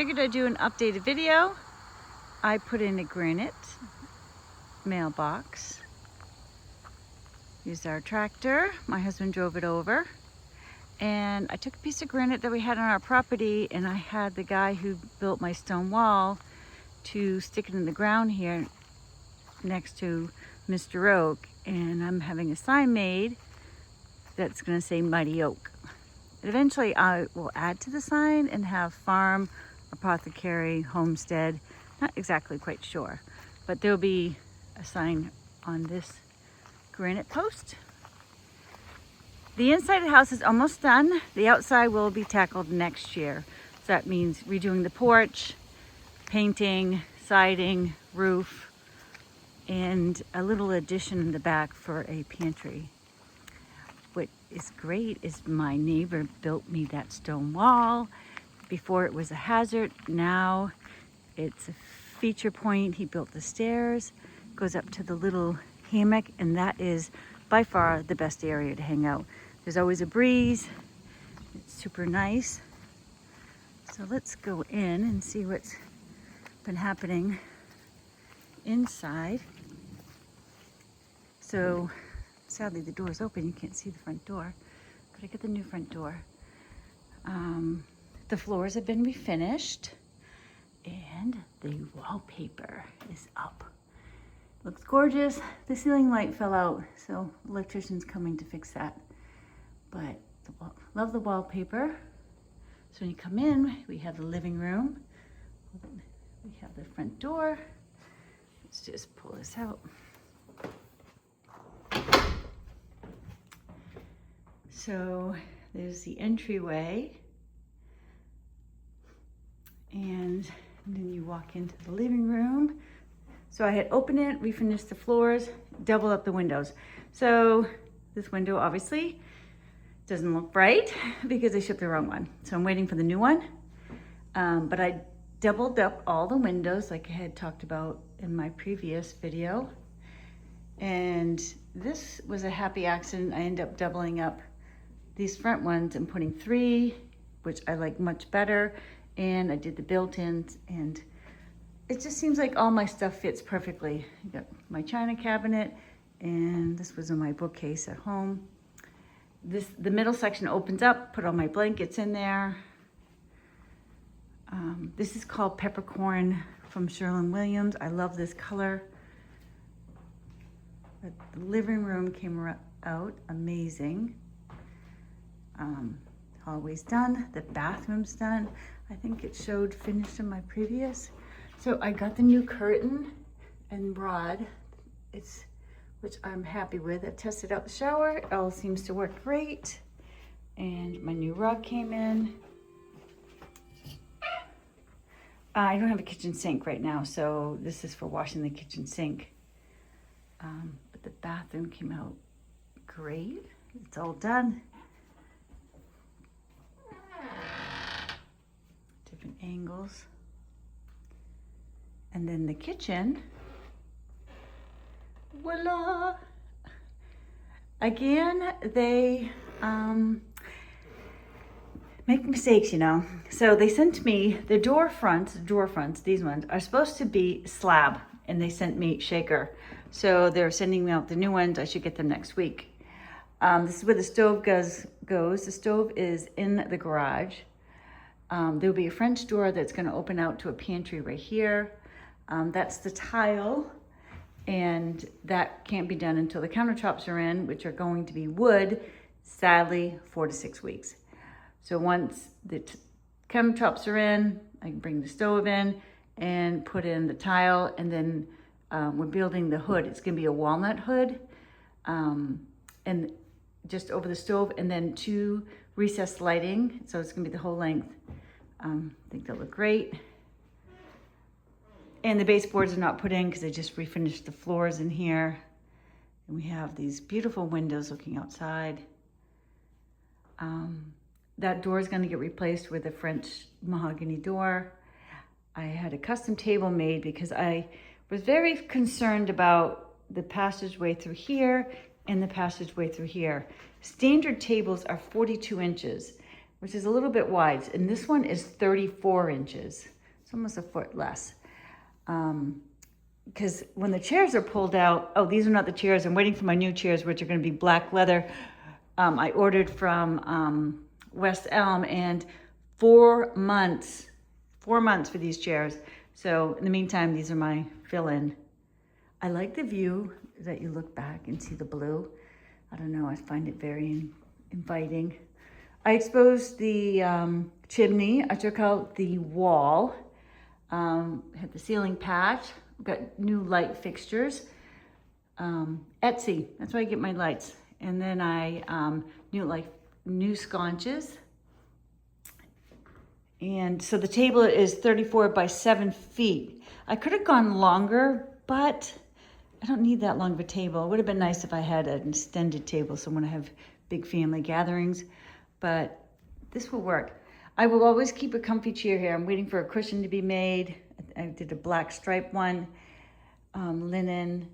Figured I'd do an updated video. I put in a granite mailbox. Used our tractor. My husband drove it over. And I took a piece of granite that we had on our property, and I had the guy who built my stone wall to stick it in the ground here next to Mr. Oak. And I'm having a sign made that's going to say Mighty Oak. Eventually I will add to the sign and have farm, apothecary, homestead. Not exactly quite sure, but there'll be a sign on this granite post. The inside of the house is almost done. The outside will be tackled next year. So that means redoing the porch, painting, siding, roof, and a little addition in the back for a pantry. What is great is my neighbor built me that stone wall. Before it was a hazard, now it's a feature point. He built the stairs, goes up to the little hammock, and that is by far the best area to hang out. There's always a breeze. It's super nice. So let's go in and see what's been happening inside. So sadly the door is open, you can't see the front door, but I got the new front door. The floors have been refinished and the wallpaper is up. Looks gorgeous. The ceiling light fell out, so the electrician's coming to fix that. But love the wallpaper. So when you come in, we have the living room. We have the front door. Let's just pull this out. So there's the entryway. And then you walk into the living room. So I had opened it, refinished the floors, doubled up the windows. So this window obviously doesn't look right because I shipped the wrong one. So I'm waiting for the new one. But I doubled up all the windows like I had talked about in my previous video. And this was a happy accident. I ended up doubling up these front ones and putting 3, which I like much better. And I did the built-ins, and it just seems like all my stuff fits perfectly. I got my china cabinet, and this was in my bookcase at home. The middle section opens up, put all my blankets in there. This is called Peppercorn from Sherwin-Williams. I love this color. But the living room came out amazing. Hallway's done, the bathroom's done. I think it showed finished in my previous. So I got the new curtain and rod, which I'm happy with. I tested out the shower, it all seems to work great. And my new rug came in. I don't have a kitchen sink right now, so this is for washing the kitchen sink. But the bathroom came out great. It's all done. Different angles. And then the kitchen, voila! Again, they make mistakes, you know. So they sent me the door fronts, these ones are supposed to be slab, and they sent me shaker. So they're sending me out the new ones. I should get them next week. This is where the stove goes. The stove is in the garage. There'll be a French door that's going to open out to a pantry right here. That's the tile, and that can't be done until the countertops are in, which are going to be wood, sadly, 4 to 6 weeks. So once the countertops are in, I can bring the stove in and put in the tile, and then we're building the hood. It's going to be a walnut hood, and just over the stove, and then 2 recessed lighting. So it's going to be the whole length. I think they'll look great. And the baseboards are not put in because I just refinished the floors in here. And we have these beautiful windows looking outside. That door is going to get replaced with a French mahogany door. I had a custom table made because I was very concerned about the passageway through here and the passageway through here. Standard tables are 42 inches. which is a little bit wide. And this one is 34 inches. It's almost a foot less. Because when the chairs are pulled out, oh, these are not the chairs. I'm waiting for my new chairs, which are going to be black leather. I ordered from West Elm, and 4 months for these chairs. So in the meantime, these are my fill-in. I like the view that you look back and see the blue. I don't know, I find it very inviting. I exposed the chimney. I took out the wall, had the ceiling patch, got new light fixtures. Etsy, that's where I get my lights. And then I new sconces. And so the table is 34 by 7 feet. I could have gone longer, but I don't need that long of a table. It would have been nice if I had an extended table, so when I have big family gatherings, but this will work. I will always keep a comfy chair here. I'm waiting for a cushion to be made. I did a black stripe one, linen.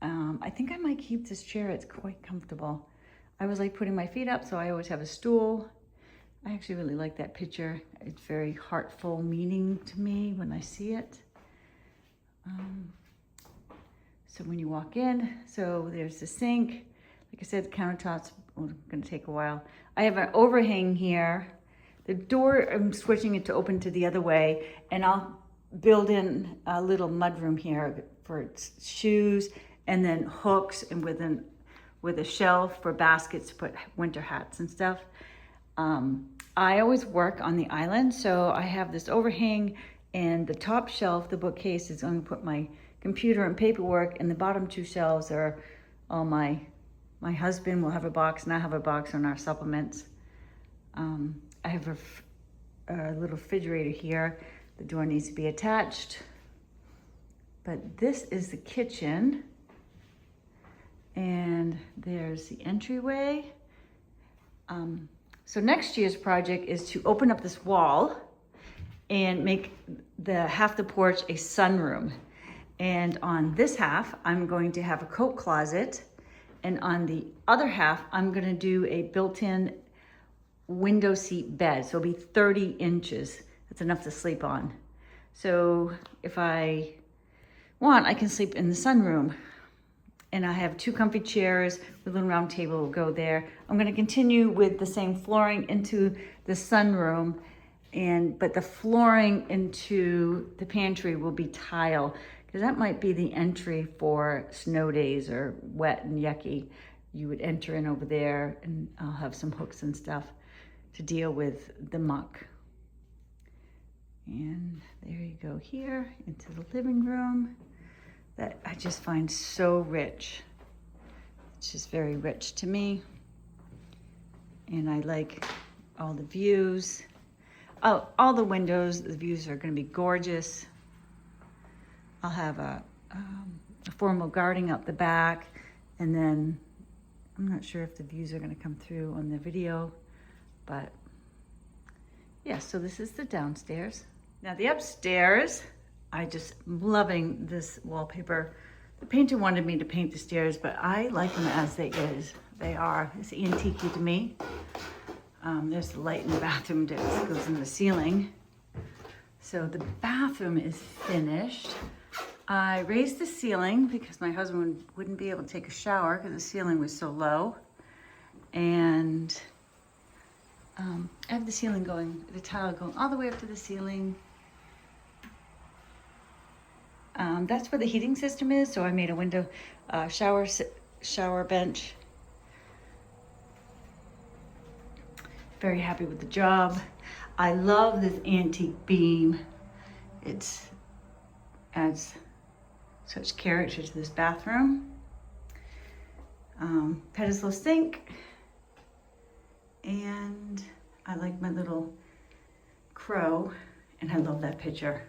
I think I might keep this chair. It's quite comfortable. I was like putting my feet up, so I always have a stool. I actually really like that picture. It's very heartful meaning to me when I see it. So when you walk in, so there's the sink. Like I said, the countertops are gonna take a while. I have an overhang here. The door, I'm switching it to open to the other way, and I'll build in a little mudroom here for shoes, and then hooks, and with a shelf for baskets to put winter hats and stuff. I always work on the island, so I have this overhang, and the top shelf, the bookcase, is going to put my computer and paperwork, and the bottom 2 shelves are all my husband will have a box, and I have a box on our supplements. I have a little refrigerator here. The door needs to be attached. But this is the kitchen, and there's the entryway. So next year's project is to open up this wall and make half the porch a sunroom. And on this half, I'm going to have a coat closet. And on the other half, I'm gonna do a built-in window seat bed. So it'll be 30 inches. That's enough to sleep on. So if I want, I can sleep in the sunroom. And I have 2 comfy chairs with a little round table will go there. I'm gonna continue with the same flooring into the sunroom, but the flooring into the pantry will be tile, because that might be the entry for snow days or wet and yucky. You would enter in over there, and I'll have some hooks and stuff to deal with the muck. And there you go here into the living room. That I just find so rich. It's just very rich to me. And I like all the views. Oh, all the windows, the views are gonna be gorgeous. I'll have a formal garden out the back, and then I'm not sure if the views are gonna come through on the video, but yeah, so this is the downstairs. Now the upstairs, I just am loving this wallpaper. The painter wanted me to paint the stairs, but I like them as they is. They are, it's antique to me. There's the light in the bathroom that goes in the ceiling. So the bathroom is finished. I raised the ceiling because my husband wouldn't be able to take a shower because the ceiling was so low. And I have the ceiling going, the tile going all the way up to the ceiling. That's where the heating system is, so I made a window shower bench. Very happy with the job. I love this antique beam. It adds such character to this bathroom. Pedestal sink. And I like my little crow, and I love that picture.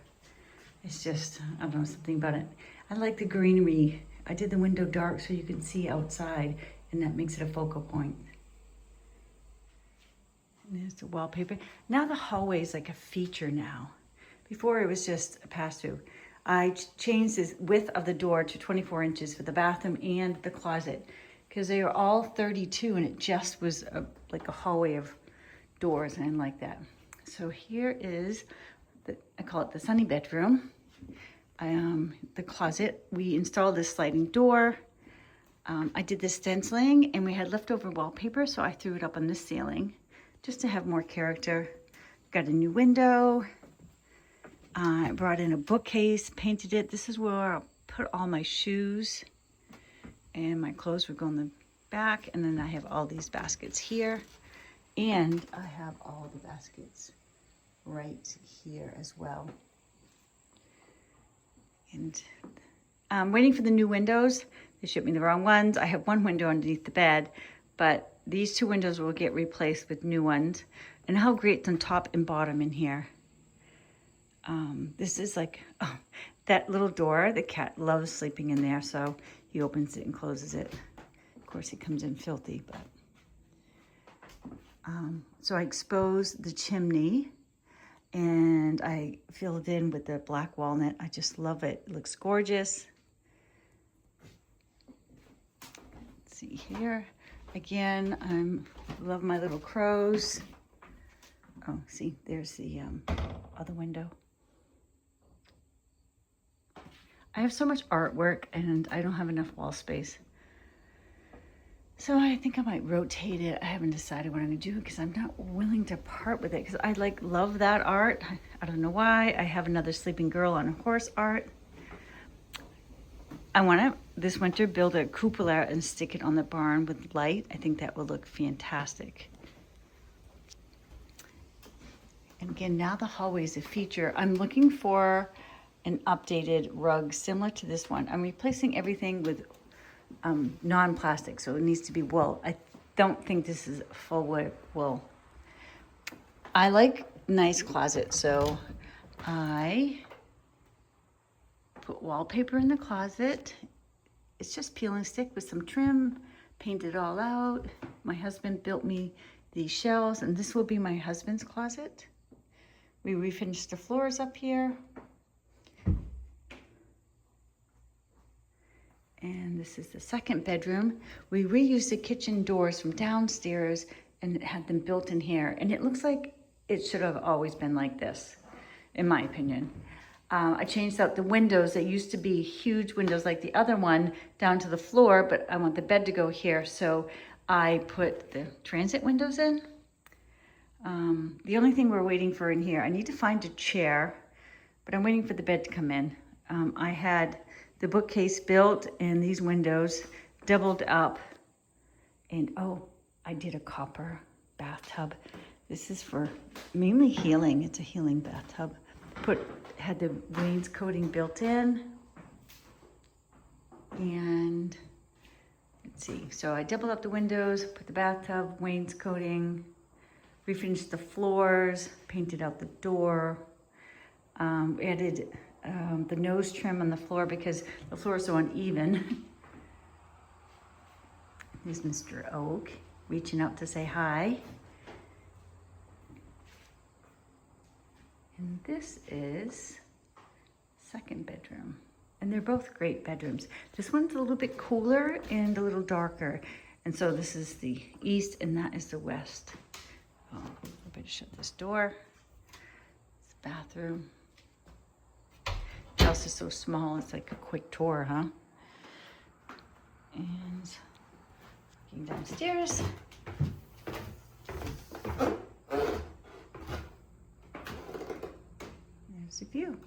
It's just, I don't know, something about it. I like the greenery. I did the window dark so you can see outside, and that makes it a focal point. And there's the wallpaper. Now the hallway is like a feature now. Before it was just a pass-through. I changed the width of the door to 24 inches for the bathroom and the closet, because they are all 32, and it just was like a hallway of doors, and I like that. So here is, I call it the sunny bedroom. The closet, we installed this sliding door. I did the stenciling and we had leftover wallpaper, so I threw it up on the ceiling just to have more character. Got a new window. I brought in a bookcase, painted it. This is where I'll put all my shoes, and my clothes would go in the back. And then I have all these baskets here, and I have all the baskets right here as well. And I'm waiting for the new windows. They shipped me the wrong ones. I have one window underneath the bed, but these two windows will get replaced with new ones. And how great it's on top and bottom in here. This is like, oh, that little door, the cat loves sleeping in there, so he opens it and closes it. Of course, he comes in filthy, but. So I exposed the chimney and I filled it in with the black walnut. I just love it. It looks gorgeous. Let's see here. Again, I love my little crows. Oh, see, there's the other window. I have so much artwork and I don't have enough wall space. So I think I might rotate it. I haven't decided what I'm gonna do because I'm not willing to part with it because I love that art. I don't know why. I have another sleeping girl on a horse art. I wanna, this winter, build a cupola and stick it on the barn with light. I think that will look fantastic. And again, now the hallway is a feature. I'm looking for an updated rug similar to this one. I'm replacing everything with non-plastic, so it needs to be wool. I don't think this is full wool. I like nice closets, so I put wallpaper in the closet. It's just peel and stick with some trim, paint it all out. My husband built me these shelves, and this will be my husband's closet. We refinished the floors up here. And this is the second bedroom. We reused the kitchen doors from downstairs and had them built in here. And it looks like it should have always been like this, in my opinion. I changed out the windows. They used to be huge windows like the other one down to the floor, but I want the bed to go here. So I put the transit windows in. The only thing we're waiting for in here, I need to find a chair, but I'm waiting for the bed to come in. I had the bookcase built and these windows doubled up. And oh, I did a copper bathtub. This is for mainly healing. It's a healing bathtub. Had the wainscoting built in. And let's see, so I doubled up the windows, put the bathtub, wainscoting, refinished the floors, painted out the door, added the nose trim on the floor because the floor is so uneven. There's Mr. Oak reaching out to say hi. And this is second bedroom. And they're both great bedrooms. This one's a little bit cooler and a little darker. And so this is the east and that is the west. Oh, I better shut this door. It's the bathroom. The house is so small, it's like a quick tour, huh? And looking downstairs. There's a view.